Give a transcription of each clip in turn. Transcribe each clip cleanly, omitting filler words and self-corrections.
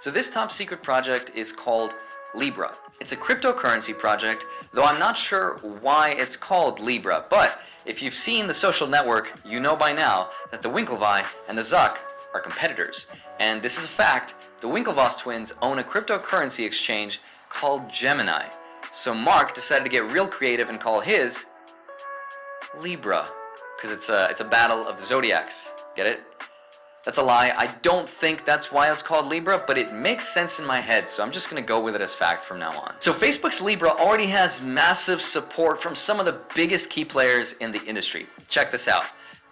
So this top secret project is called Libra. It's a cryptocurrency project, though I'm not sure why it's called Libra, but if you've seen The Social Network, you know by now that the Winklevi and the Zuck are competitors. And this is a fact, the Winklevoss twins own a cryptocurrency exchange called Gemini. So Mark decided to get real creative and call his Libra, because it's a battle of the zodiacs. Get it? That's a lie. I don't think that's why it's called Libra, but it makes sense in my head, so I'm just going to go with it as fact from now on. So Facebook's Libra already has massive support from some of the biggest key players in the industry. Check this out.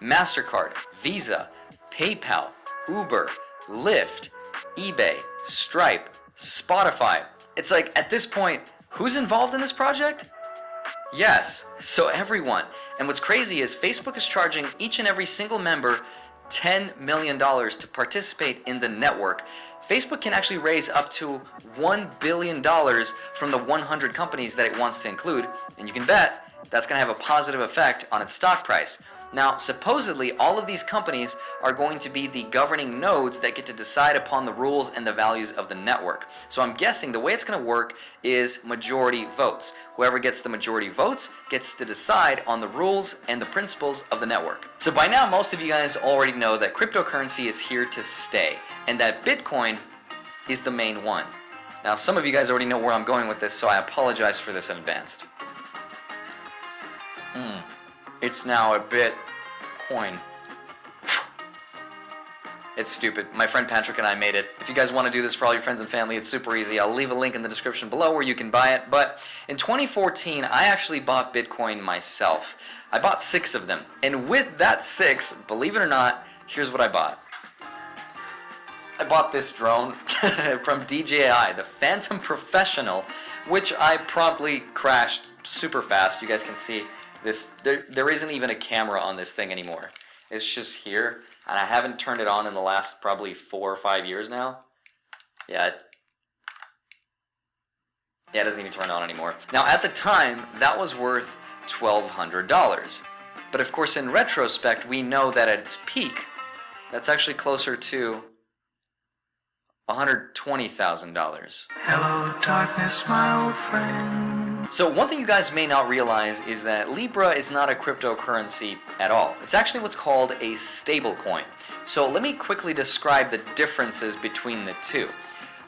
MasterCard, Visa, PayPal, Uber, Lyft, eBay, Stripe, Spotify. It's like, at this point, who's involved in this project? Yes, so everyone. And what's crazy is Facebook is charging each and every single member $10 million to participate in the network. Facebook can actually raise up to $1 billion from the 100 companies that it wants to include, and you can bet that's going to have a positive effect on its stock price. Now, supposedly, all of these companies are going to be the governing nodes that get to decide upon the rules and the values of the network. So I'm guessing the way it's going to work is majority votes. Whoever gets the majority votes gets to decide on the rules and the principles of the network. So by now, most of you guys already know that cryptocurrency is here to stay, and that Bitcoin is the main one. Now, some of you guys already know where I'm going with this, so I apologize for this in advance. It's now a Bitcoin. It's stupid. My friend Patrick and I made it. If you guys want to do this for all your friends and family, it's super easy. I'll leave a link in the description below where you can buy it. But in 2014, I actually bought Bitcoin myself. I bought 6 of them. And with that 6, believe it or not, here's what I bought. I bought this drone from DJI, the Phantom Professional, which I promptly crashed super fast. You guys can see this. There isn't even a camera on this thing anymore. It's just here, and I haven't turned it on in the last probably 4 or 5 years now. Yeah, it doesn't even turn on anymore. Now, at the time, that was worth $1,200. But of course, in retrospect, we know that at its peak, that's actually closer to $120,000. Hello, darkness, my old friend. So one thing you guys may not realize is that Libra is not a cryptocurrency at all. It's actually what's called a stablecoin. So let me quickly describe the differences between the two.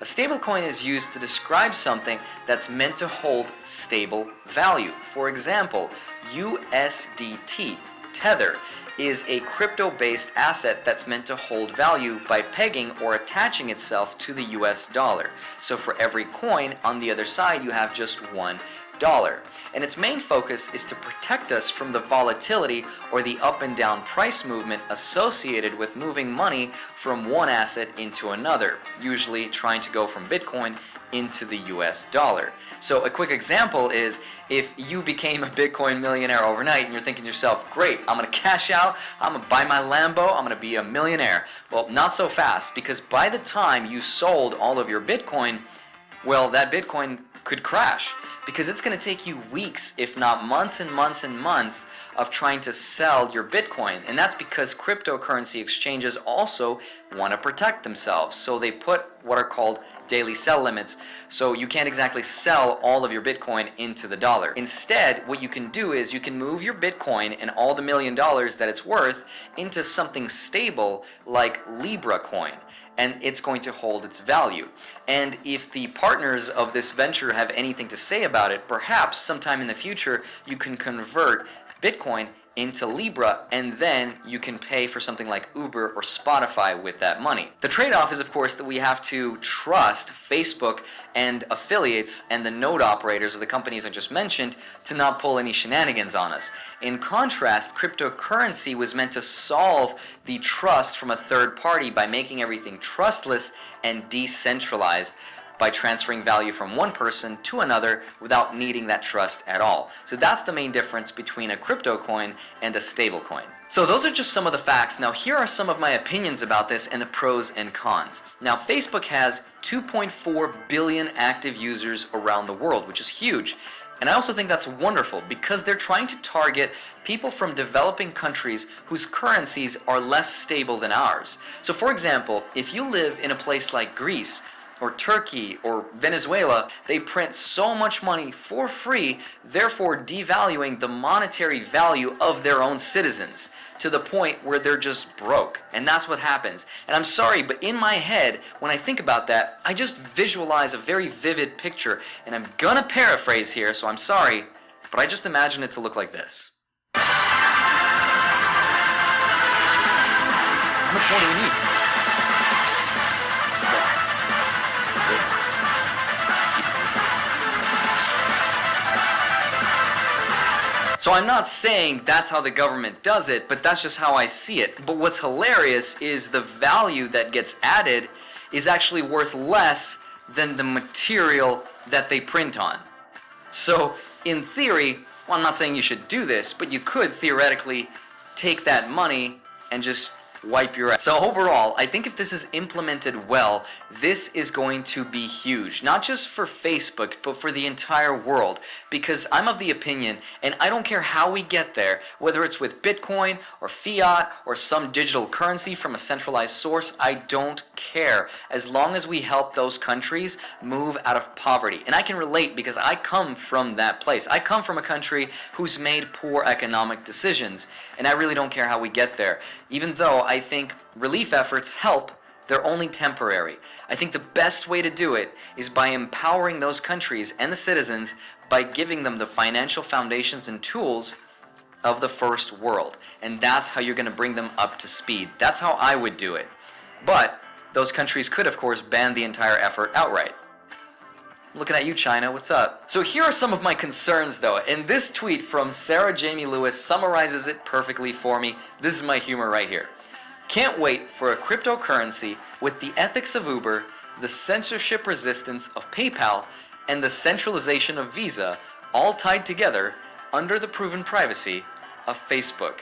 A stablecoin is used to describe something that's meant to hold stable value. For example, USDT, Tether, is a crypto-based asset that's meant to hold value by pegging or attaching itself to the US dollar. So for every coin, on the other side, you have just $1. And its main focus is to protect us from the volatility or the up and down price movement associated with moving money from one asset into another, usually trying to go from Bitcoin into the US dollar. So a quick example is if you became a Bitcoin millionaire overnight and you're thinking to yourself, great, I'm going to cash out, I'm going to buy my Lambo, I'm going to be a millionaire. Well, not so fast, because by the time you sold all of your Bitcoin, well, that Bitcoin could crash, because it's going to take you weeks, if not months and months and months of trying to sell your Bitcoin. And that's because cryptocurrency exchanges also want to protect themselves. So they put what are called daily sell limits. So you can't exactly sell all of your Bitcoin into the dollar. Instead, what you can do is you can move your Bitcoin and all the $1 million that it's worth into something stable like Libra coin, and it's going to hold its value. And if the partners of this venture have anything to say about it, perhaps sometime in the future you can convert Bitcoin into Libra, and then you can pay for something like Uber or Spotify with that money. The trade-off is, of course, that we have to trust Facebook and affiliates and the node operators of the companies I just mentioned to not pull any shenanigans on us. In contrast, cryptocurrency was meant to solve the trust from a third party by making everything trustless and decentralized, by transferring value from one person to another without needing that trust at all. So that's the main difference between a crypto coin and a stable coin. So those are just some of the facts. Now here are some of my opinions about this and the pros and cons. Now Facebook has 2.4 billion active users around the world, which is huge. And I also think that's wonderful because they're trying to target people from developing countries whose currencies are less stable than ours. So for example, if you live in a place like Greece, or Turkey or Venezuela, they print so much money for free, therefore devaluing the monetary value of their own citizens to the point where they're just broke. And that's what happens. And I'm sorry, but in my head, when I think about that, I just visualize a very vivid picture. And I'm gonna paraphrase here, so I'm sorry, but I just imagine it to look like this. How much more do we need? So I'm not saying that's how the government does it, but that's just how I see it. But what's hilarious is the value that gets added is actually worth less than the material that they print on. So in theory, well, I'm not saying you should do this, but you could theoretically take that money and just wipe your ass. So overall, I think if this is implemented well, this is going to be huge. Not just for Facebook, but for the entire world. Because I'm of the opinion, and I don't care how we get there, whether it's with Bitcoin or fiat or some digital currency from a centralized source, I don't care. As long as we help those countries move out of poverty. And I can relate because I come from that place. I come from a country who's made poor economic decisions. And I really don't care how we get there. Even though I think relief efforts help, they're only temporary. I think the best way to do it is by empowering those countries and the citizens by giving them the financial foundations and tools of the first world. And that's how you're going to bring them up to speed. That's how I would do it. But those countries could, of course, ban the entire effort outright. Looking at you, China. What's up? So here are some of my concerns, though. And this tweet from Sarah Jamie Lewis summarizes it perfectly for me. This is my humor right here. Can't wait for a cryptocurrency with the ethics of Uber, the censorship resistance of PayPal, and the centralization of Visa all tied together under the proven privacy of Facebook.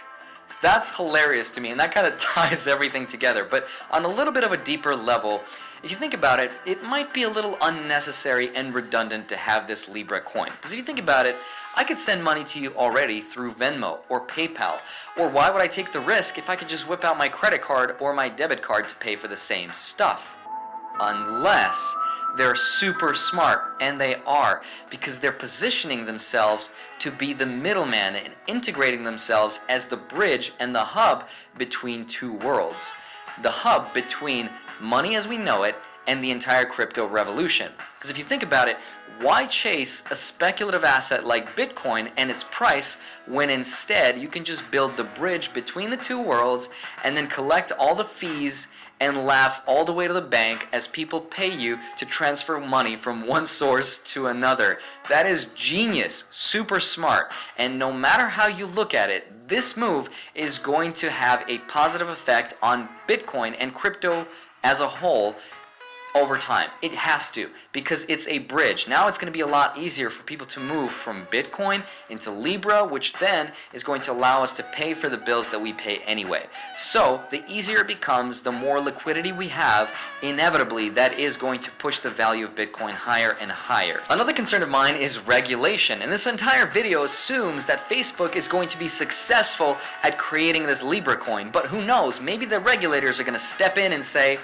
That's hilarious to me, and that kind of ties everything together. But on a little bit of a deeper level, if you think about it, it might be a little unnecessary and redundant to have this Libra coin. Because if you think about it, I could send money to you already through Venmo or PayPal. Or why would I take the risk if I could just whip out my credit card or my debit card to pay for the same stuff? Unless they're super smart, and they are, because they're positioning themselves to be the middleman and integrating themselves as the bridge and the hub between two worlds. The hub between money as we know it and the entire crypto revolution. Because if you think about it, why chase a speculative asset like Bitcoin and its price when instead you can just build the bridge between the two worlds and then collect all the fees and laugh all the way to the bank as people pay you to transfer money from one source to another. That is genius, super smart, and no matter how you look at it, this move is going to have a positive effect on Bitcoin and crypto as a whole over time. It has to, because it's a bridge. Now it's going to be a lot easier for people to move from Bitcoin into Libra, which then is going to allow us to pay for the bills that we pay anyway. So the easier it becomes, the more liquidity we have, inevitably that is going to push the value of Bitcoin higher and higher. Another concern of mine is regulation, and this entire video assumes that Facebook is going to be successful at creating this Libra coin, but who knows, maybe the regulators are going to step in and say,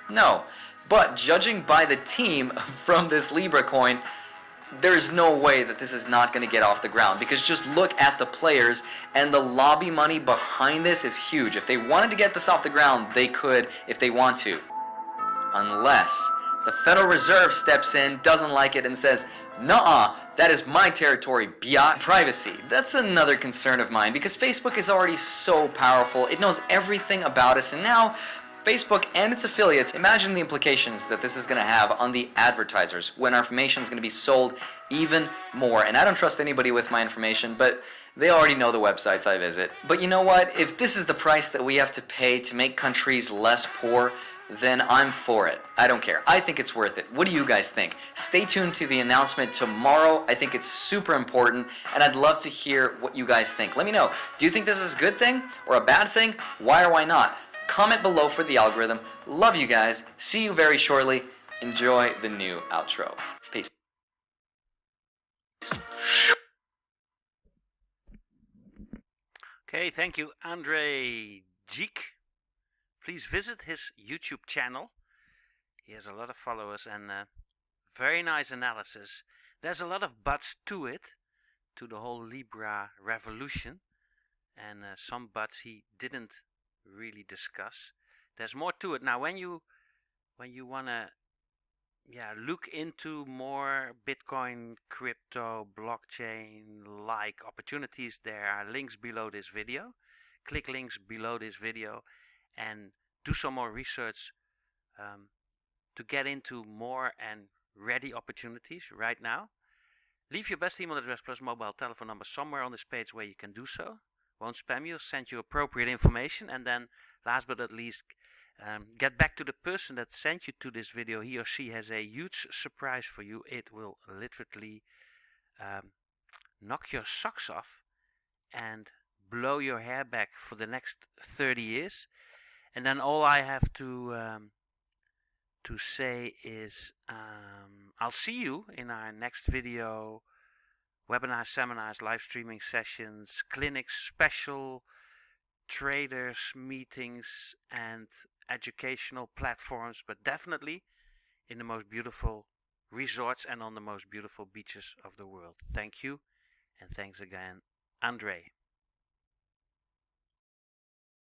no. But judging by the team from this Libra coin, there is no way that this is not going to get off the ground, because just look at the players, and the lobby money behind this is huge. If they wanted to get this off the ground, they could if they want to. Unless the Federal Reserve steps in, doesn't like it, and says, nuh-uh, that is my territory, biatch. Privacy. That's another concern of mine, because Facebook is already so powerful. It knows everything about us, and now Facebook and its affiliates, imagine the implications that this is going to have on the advertisers when our information is going to be sold even more. And I don't trust anybody with my information, but they already know the websites I visit. But you know what? If this is the price that we have to pay to make countries less poor, then I'm for it. I don't care. I think it's worth it. What do you guys think? Stay tuned to the announcement tomorrow. I think it's super important, and I'd love to hear what you guys think. Let me know. Do you think this is a good thing or a bad thing? Why or why not? Comment below for the algorithm. Love you guys. See you very shortly. Enjoy the new outro. Peace. Okay, thank you, Andrei Jikh. Please visit his YouTube channel. He has a lot of followers and very nice analysis. There's a lot of buts to it, to the whole Libra revolution, and some buts he didn't really discuss. There's more to it. Now, when you wanna look into more Bitcoin, crypto, blockchain like opportunities, there are links below this video. Click links below this video and do some more research to get into more and ready opportunities right now. Leave your best email address plus mobile telephone number somewhere on this page where you can do so. Won't spam you, send you appropriate information, and then last but not least, get back to the person that sent you to this video. He or she has a huge surprise for you. It will literally knock your socks off and blow your hair back for the next 30 years. And then all I have to say is I'll see you in our next video, webinars, seminars, live streaming sessions, clinics, special traders meetings and educational platforms, but definitely in the most beautiful resorts and on the most beautiful beaches of the world. Thank you, and thanks again, Andrei.